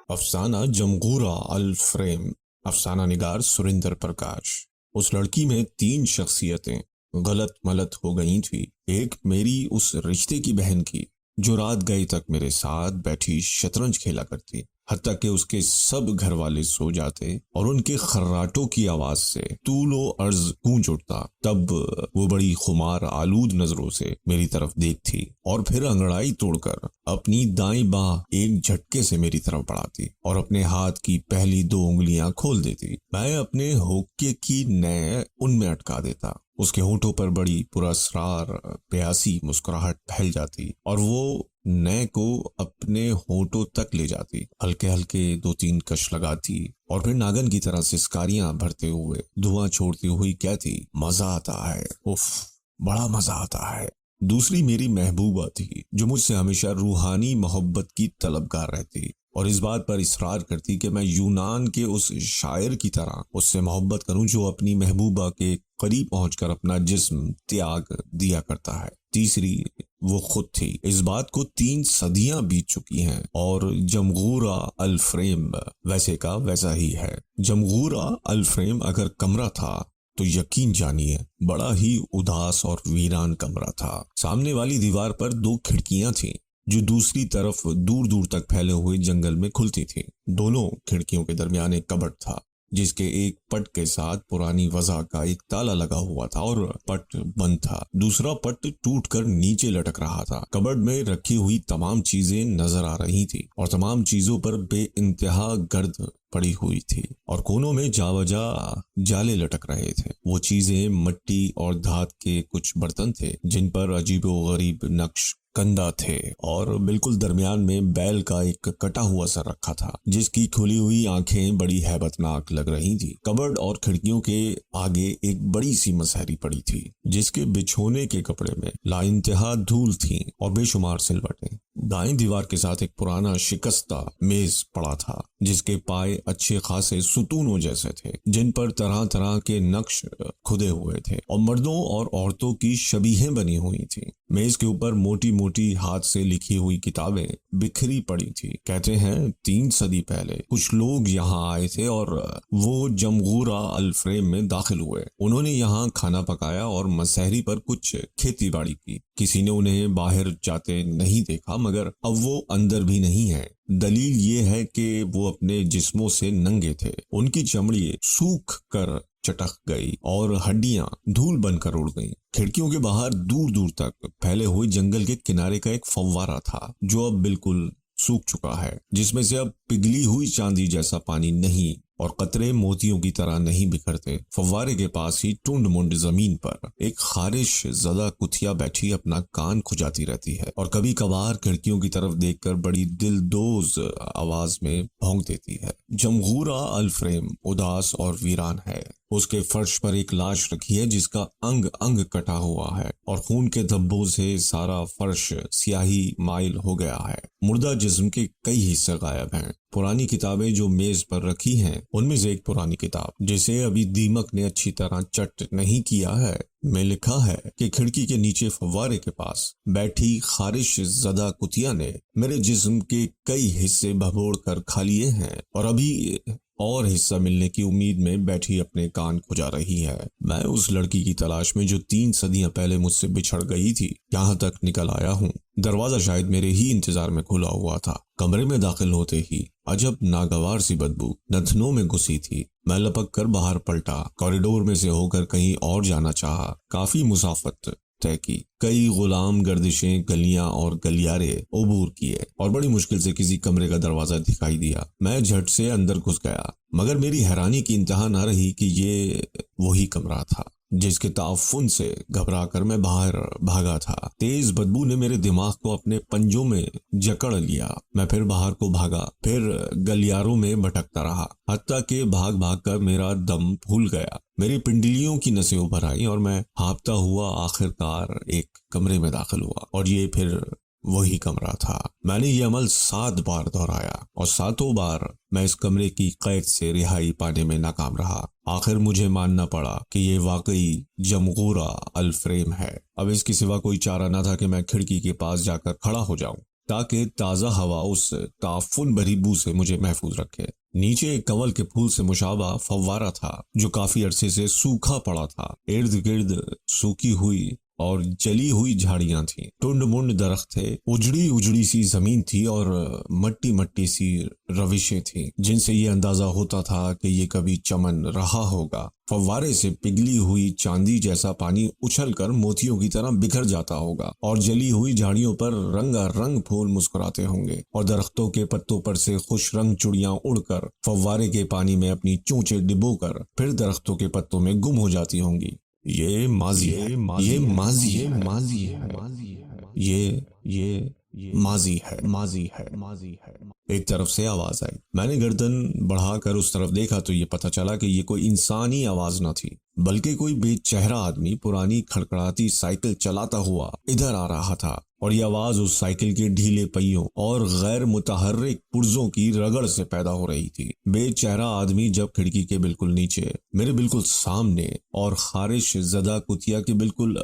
अफसाना जमगूरा अल फ्रेम। अफसाना निगार सुरिंदर प्रकाश। उस लड़की में 3 शख्सियतें गलत मलत हो गई थी। एक मेरी उस रिश्ते की बहन की जो रात गए तक मेरे साथ बैठी शतरंज खेला करती, हत्ता कि उसके सब घर वाले सो जाते और उनके खर्राटों की आवाज से तूलो अर्ज गूंज उठता। तब वो बड़ी खुमार आलूद नजरों से मेरी तरफ देखती और फिर अंगड़ाई तोड़कर अपनी दाईं बाह एक झटके से मेरी तरफ बढ़ाती और अपने हाथ की पहली 2 उंगलियां खोल देती। मैं अपने होक्के की नय उनमें अटका देता। उसके होठों पर बड़ी पुरस्कार प्यासी मुस्कुराहट फैल जाती और वो नय को अपने होठों तक ले जाती, हल्के हल्के 2-3 कश लगाती और फिर नागन की तरह सिसकारियां भरते हुए धुआं छोड़ती हुई कहती, मजा आता है, उफ बड़ा मजा आता है। दूसरी मेरी महबूबा थी जो मुझसे हमेशा रूहानी मोहब्बत की तलबगार रहती और इस बात पर इसरार करती कि मैं यूनान के उस शायर की तरह उससे मोहब्बत करूं जो अपनी महबूबा के करीब पहुंचकर अपना जिस्म त्याग दिया करता है। तीसरी वो खुद थी। इस बात को 3 सदियां बीत चुकी हैं और जमगूरा अल फ्रेम वैसे का वैसा ही है। जमगूरा अल फ्रेम अगर कमरा था तो यकीन जानिए बड़ा ही उदास और वीरान कमरा था। सामने वाली दीवार पर 2 खिड़कियां थीं जो दूसरी तरफ दूर दूर तक फैले हुए जंगल में खुलती थी। दोनों खिड़कियों के दरमियान एक कबर्ड था जिसके एक पट के साथ पुरानी वजह का एक ताला लगा हुआ था और पट बंद था। दूसरा पट टूटकर नीचे लटक रहा था। कबर्ड में रखी हुई तमाम चीजें नजर आ रही थी और तमाम चीजों पर बेइंतहा गर्द पड़ी हुई थी और कोनों में जावजा जाले लटक रहे थे। वो चीजें मिट्टी और धात के कुछ बर्तन थे जिन पर अजीबोगरीब नक्श कंधा थे और बिल्कुल दरमियान में बैल का एक कटा हुआ सर रखा था जिसकी खुली हुई आंखें बड़ी हैबतनाक लग रही थी। कबर्ड और खिड़कियों के आगे एक बड़ी सी मसहरी पड़ी थी जिसके बिछोने के कपड़े में लाइंतहा धूल थी और बेशुमार सिलवटें। दाएं दीवार के साथ एक पुराना शिकस्ता मेज पड़ा था जिसके पाए अच्छे खासे सुतूनों जैसे थे जिन पर तरह तरह के नक्श खुदे हुए थे और मर्दों और औरतों की शबीहें बनी हुई थी। मेज के ऊपर मोटी मोटी हाथ से लिखी हुई किताबें बिखरी पड़ी थी। कहते हैं 3 सदी पहले कुछ लोग यहाँ आए थे और वो जमगूरा अल फ्रेम में दाखिल हुए। उन्होंने यहाँ खाना पकाया और मसहरी पर कुछ खेती बाड़ी की। किसी ने उन्हें बाहर जाते नहीं देखा मगर अब वो अंदर भी नहीं है। दलील ये है कि वो अपने जिस्मों से नंगे थे। उनकी चमड़ी सूख कर चटक गई और हड्डियां धूल बनकर उड़ गईं। खिड़कियों के बाहर दूर दूर तक फैले हुए जंगल के किनारे का एक फव्वारा था जो अब बिल्कुल सूख चुका है, जिसमें से अब पिघली हुई चांदी जैसा पानी नहीं और कतरे मोतियों की तरह नहीं बिखरते। फव्वारे के पास ही टुंड मुंड जमीन पर एक खारिश ज़दा कुतिया बैठी अपना कान खुजाती रहती है और कभी कभार खिड़कियों की तरफ देखकर बड़ी दिलदोज आवाज में भौंक देती है। जमगूरा अल फ्रेम उदास और वीरान है। उसके फर्श पर एक लाश रखी है जिसका अंग अंग कटा हुआ है और खून के धब्बों से सारा फर्श स्याही माइल हो गया है। मुर्दा जिस्म के कई हिस्से गायब हैं। पुरानी किताबें जो मेज पर रखी हैं उनमें से एक पुरानी किताब जिसे अभी दीमक ने अच्छी तरह चट नहीं किया है में लिखा है कि खिड़की के नीचे फव्वारे के पास बैठी खारिश ज़दा कुतिया ने मेरे जिस्म के कई हिस्से भभोड़ कर खा लिए हैं और अभी और हिस्सा मिलने की उम्मीद में बैठी अपने कान खुजा रही है। मैं उस लड़की की तलाश में जो 3 सदियां पहले मुझसे बिछड़ गई थी यहाँ तक निकल आया हूँ। दरवाजा शायद मेरे ही इंतजार में खुला हुआ था। कमरे में दाखिल होते ही अजब नागवार सी बदबू नथनों में घुसी थी। मैं लपक कर बाहर पलटा। कॉरिडोर में से होकर कहीं और जाना चाहा। काफी मुसाफत तय की। कई गुलाम गर्दिशें, गलियां और गलियारे अबूर किए और बड़ी मुश्किल से किसी कमरे का दरवाजा दिखाई दिया। मैं झट से अंदर घुस गया मगर मेरी हैरानी की इंतहा न रही कि ये वही कमरा था जिसके ताउफ़ुन से घबराकर मैं बाहर भागा था। तेज बदबू ने मेरे दिमाग को अपने पंजों में जकड़ लिया। मैं फिर बाहर को भागा, फिर गलियारों में भटकता रहा, हत्ता कि भाग भाग कर मेरा दम फूल गया। मेरी पिंडलियों की नसें उभर आई और मैं हाँफता हुआ आखिरकार एक कमरे में दाखिल हुआ और ये फिर वही कमरा था। मैंने ये अमल 7 बार दोहराया और 7 बार मैं इस कमरे की कैद से रिहाई पाने में नाकाम रहा। आखिर मुझे मानना पड़ा कि ये वाकई जमगूरा अल फ्रेम है। अब इसके सिवा कोई चारा न था कि मैं खिड़की के पास जाकर खड़ा हो जाऊं। ताकि ताज़ा हवा उस ताफुन भरी बू से मुझे महफूज रखे। नीचे एक कमल के फूल से मुशाबा फव्वारा था जो काफी अरसे से सूखा पड़ा था। इर्द गिर्द सूखी हुई और जली हुई झाड़ियां थीं, टुंड मुंड दरख्त थे, उजड़ी उजड़ी सी जमीन थी और मट्टी मट्टी सी रविशें थीं, जिनसे ये अंदाजा होता था कि ये कभी चमन रहा होगा। फव्वारे से पिघली हुई चांदी जैसा पानी उछलकर मोतियों की तरह बिखर जाता होगा और जली हुई झाड़ियों पर रंगारंग फूल मुस्कुराते होंगे और दरख्तों के पत्तों पर से खुश रंग चिड़ियां उड़कर फव्वारे के पानी में अपनी चोंचें डिबोकर फिर दरख्तों के पत्तों में गुम हो जाती होंगी। ये माजी है, ये माजी है, माजी है, ये माजी है, माजी है, माजी है। एक तरफ से आवाज आई। मैंने गर्दन बढ़ाकर उस तरफ देखा तो ये पता चला कि ये कोई इंसानी आवाज न थी, बल्कि कोई बेचेहरा आदमी पुरानी खड़खड़ाती साइकिल चलाता हुआ इधर आ रहा था और ये आवाज उस साइकिल के ढीले पहियों और गैर मुतहर्रिक पुर्जों की रगड़ से पैदा हो रही थी। बेचेहरा आदमी जब खिड़की के बिल्कुल नीचे, मेरे बिल्कुल सामने और खारिश ज़दा कुतिया के बिल्कुल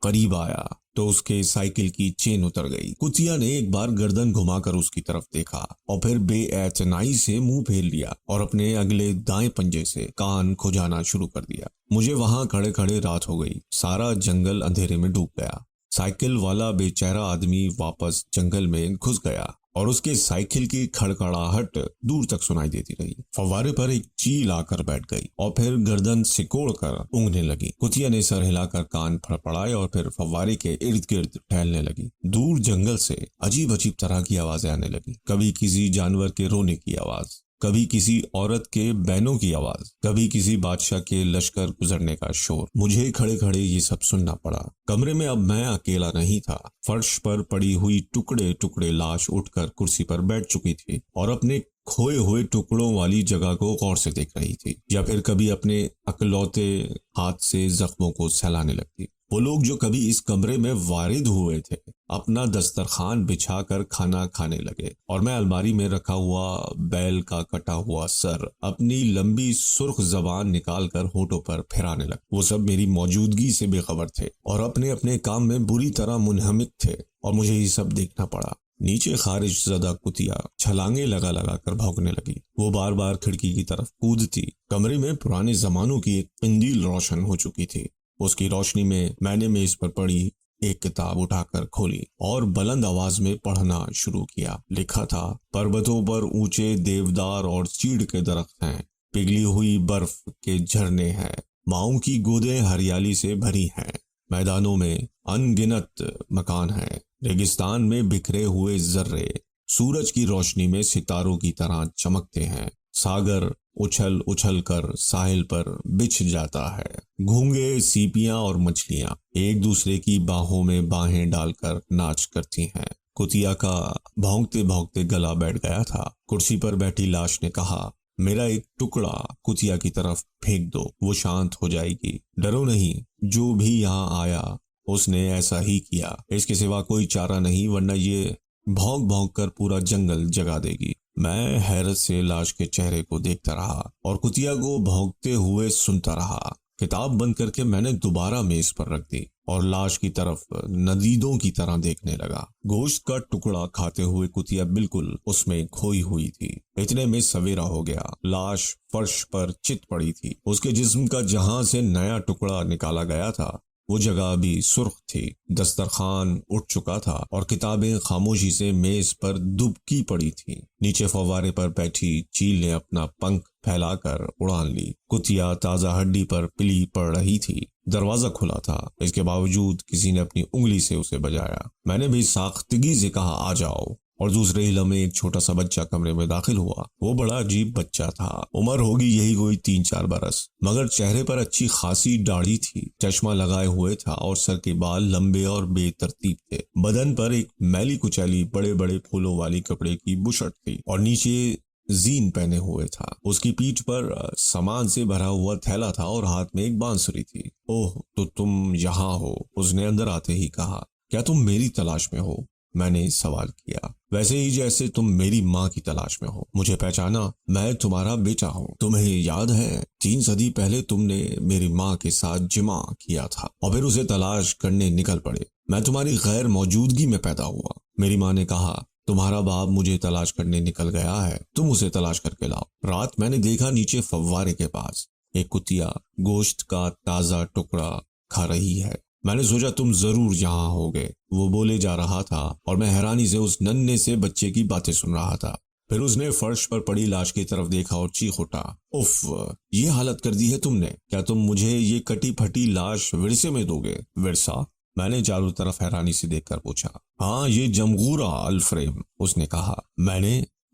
करीब आया तो उसके साइकिल की चेन उतर गई। कुतिया ने एक बार गर्दन घुमाकर उसकी तरफ देखा और फिर बेएतनाई से मुंह फेर लिया और अपने अगले दाएं पंजे से कान खुजाना शुरू कर दिया। मुझे वहां खड़े खड़े रात हो गई। सारा जंगल अंधेरे में डूब गया। साइकिल वाला बेचारा आदमी वापस जंगल में घुस गया और उसके साइकिल की खड़खड़ाहट दूर तक सुनाई देती रही। फव्वारे पर एक चील आकर बैठ गई और फिर गर्दन सिकोड़कर ऊँघने लगी। कुतिया ने सर हिलाकर कान फड़फड़ाए और फिर फव्वारे के इर्द गिर्द टहलने लगी। दूर जंगल से अजीब अजीब तरह की आवाजें आने लगी। कभी किसी जानवर के रोने की आवाज, कभी किसी औरत के बैनों की आवाज, कभी किसी बादशाह के लश्कर गुजरने का शोर। मुझे खड़े खड़े ये सब सुनना पड़ा। कमरे में अब मैं अकेला नहीं था। फर्श पर पड़ी हुई टुकड़े टुकड़े लाश उठकर कुर्सी पर बैठ चुकी थी और अपने खोए हुए टुकड़ों वाली जगह को गौर से देख रही थी, या फिर कभी अपने अकलौते हाथ से जख्मों को सहलाने लगती। वो लोग जो कभी इस कमरे में वारिद हुए थे अपना दस्तरखान बिछाकर खाना खाने लगे और मैं अलमारी में रखा हुआ बैल का कटा हुआ सर अपनी लंबी सुर्ख जबान निकालकर होठों पर फिराने लगा। वो सब मेरी मौजूदगी से बेखबर थे और अपने अपने काम में बुरी तरह मुनहमिक थे और मुझे ये सब देखना पड़ा। नीचे खारिश ज़दा कुतिया छलांगे लगा लगा कर भौंकने लगी। वो बार बार खिड़की की तरफ कूदती। कमरे में पुराने जमानों की एक कंदील रोशन हो चुकी थी। उसकी रोशनी में मैंने मेज पर पड़ी एक किताब उठाकर खोली और बुलंद आवाज में पढ़ना शुरू किया। लिखा था, पर्वतों पर ऊंचे देवदार और चीड़ के दरख्त हैं, पिघली हुई बर्फ के झरने हैं, माओं की गोदें हरियाली से भरी हैं, मैदानों में अनगिनत मकान हैं, रेगिस्तान में बिखरे हुए जर्रे सूरज की रोशनी में सितारों की तरह चमकते हैं, सागर उछल उछल कर साहिल पर बिछ जाता है, घूंगे सीपियां और मछलियां एक दूसरे की बाहों में बाहें डालकर नाच करती हैं। कुतिया का भौंकते भौंकते गला बैठ गया था। कुर्सी पर बैठी लाश ने कहा, मेरा एक टुकड़ा कुतिया की तरफ फेंक दो, वो शांत हो जाएगी। डरो नहीं, जो भी यहाँ आया उसने ऐसा ही किया। इसके सिवा कोई चारा नहीं, वरना ये भौंक भौंक कर पूरा जंगल जगा देगी। मैं हैरत से लाश के चेहरे को देखता रहा और कुतिया को भौंकते हुए सुनता रहा। किताब बंद करके मैंने दोबारा मेज पर रख दी और लाश की तरफ नदीदों की तरह देखने लगा। गोश्त का टुकड़ा खाते हुए कुतिया बिल्कुल उसमें खोई हुई थी। इतने में सवेरा हो गया। लाश फर्श पर चित पड़ी थी। उसके जिस्म का जहां से नया टुकड़ा निकाला गया था वो जगह अभी सुर्ख थी। दस्तरखान उठ चुका था और किताबें खामोशी से मेज पर दुबकी पड़ी थी। नीचे फव्वारे पर बैठी चील ने अपना पंख फैलाकर उड़ान ली। कुतिया ताजा हड्डी पर पिली पड़ रही थी। दरवाजा खुला था, इसके बावजूद किसी ने अपनी उंगली से उसे बजाया। मैंने भी साख्तगी से कहा, आ जाओ, और दूसरे ही लम्हे एक छोटा सा बच्चा कमरे में दाखिल हुआ। वो बड़ा अजीब बच्चा था। उम्र होगी यही कोई 3-4 बरस, मगर चेहरे पर अच्छी खासी दाढ़ी थी। चश्मा लगाए हुए था और सर के बाल लंबे और बेतरतीब थे। बदन पर एक मैली कुचैली बड़े बड़े फूलों वाली कपड़े की बुशर्ट थी और नीचे जीन पहने हुए था। उसकी पीठ पर सामान से भरा हुआ थैला था और हाथ में एक बांसुरी थी। ओह, तो तुम यहाँ हो, उसने अंदर आते ही कहा। क्या तुम मेरी तलाश में हो? मैंने सवाल किया। वैसे ही जैसे तुम मेरी माँ की तलाश में हो। मुझे पहचाना? मैं तुम्हारा बेटा हूँ। तुम्हें याद है 3 सदी पहले तुमने मेरी माँ के साथ जिमा किया था और फिर उसे तलाश करने निकल पड़े। मैं तुम्हारी गैर मौजूदगी में पैदा हुआ। मेरी माँ ने कहा, तुम्हारा बाप मुझे तलाश करने निकल गया है, तुम उसे तलाश करके लाओ। रात मैंने देखा नीचे फव्वारे के पास एक कुतिया गोश्त का ताजा टुकड़ा खा रही है। मैंने सोचा तुम जरूर यहाँ होगे, वो बोले जा रहा था और मैं हैरानी से उस नन्हे से बच्चे की बातें सुन रहा था। फिर उसने फर्श पर पड़ी लाश की तरफ देखा और चीख उठा, उफ, ये हालत कर दी है तुमने, क्या तुम मुझे ये कटी फटी लाश विरसे में दोगे? विरसा? मैंने चारों तरफ हैरानी से देखकर पूछा। हाँ, ये जमगूरा अल्फ्रेम, उसने कहा।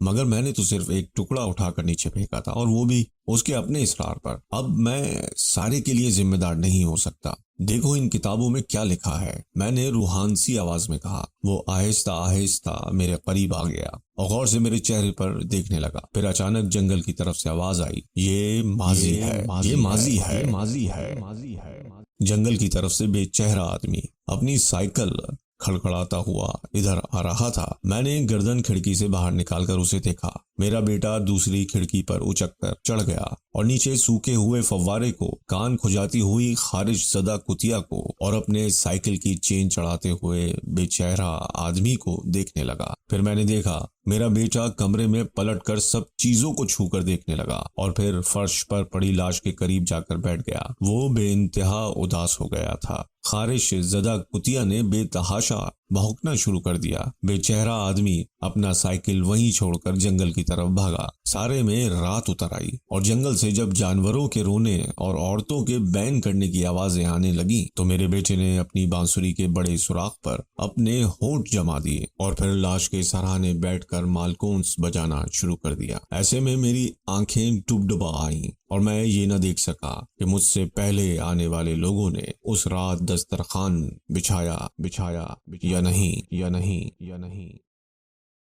मगर मैंने तो सिर्फ एक टुकड़ा उठाकर नीचे फेंका था, और वो भी उसके अपने इसरार पर। अब मैं सारे के लिए जिम्मेदार नहीं हो सकता। देखो इन किताबों में क्या लिखा है, मैंने रूहानसी आवाज में कहा। वो आहिस्ता आहिस्ता मेरे करीब आ गया और गौर से मेरे चेहरे पर देखने लगा। फिर अचानक जंगल की तरफ से आवाज आई, ये माजी है, ये माजी है, माजी है, माजी है। जंगल की तरफ से बेचेहरा आदमी अपनी साइकिल खड़खड़ाता हुआ इधर आ रहा था। मैंने गर्दन खिड़की से बाहर निकालकर उसे देखा। मेरा बेटा दूसरी खिड़की पर उचक कर चढ़ गया और नीचे सूखे हुए फव्वारे को, कान खुजाती हुई खारिश ज़दा कुतिया को और अपने साइकिल की चेन चढ़ाते हुए बेचेहरा आदमी को देखने लगा। फिर मैंने देखा मेरा बेटा कमरे में पलटकर सब चीजों को छूकर देखने लगा और फिर फर्श पर पड़ी लाश के करीब जाकर बैठ गया। वो बेइंतहा उदास हो गया था। खारिश ज़दा कुतिया ने बेतहाशा भौंकना शुरू कर दिया। बेचेहरा आदमी अपना साइकिल वहीं छोड़कर जंगल की तरफ भागा। सारे में रात उतर आई और जंगल से जब जानवरों के रोने और औरतों के बैन करने की आवाजें आने लगी तो मेरे बेटे ने अपनी बांसुरी के बड़े सुराख पर अपने होंठ जमा दिए और फिर लाश के सराहने बैठकर मालकोन्स बजाना शुरू कर दिया। ऐसे में मेरी आंखें डुबडुबा आईं और मैं ये न देख सका कि मुझसे पहले आने वाले लोगों ने उस रात दस्तरखान बिछाया या नहीं।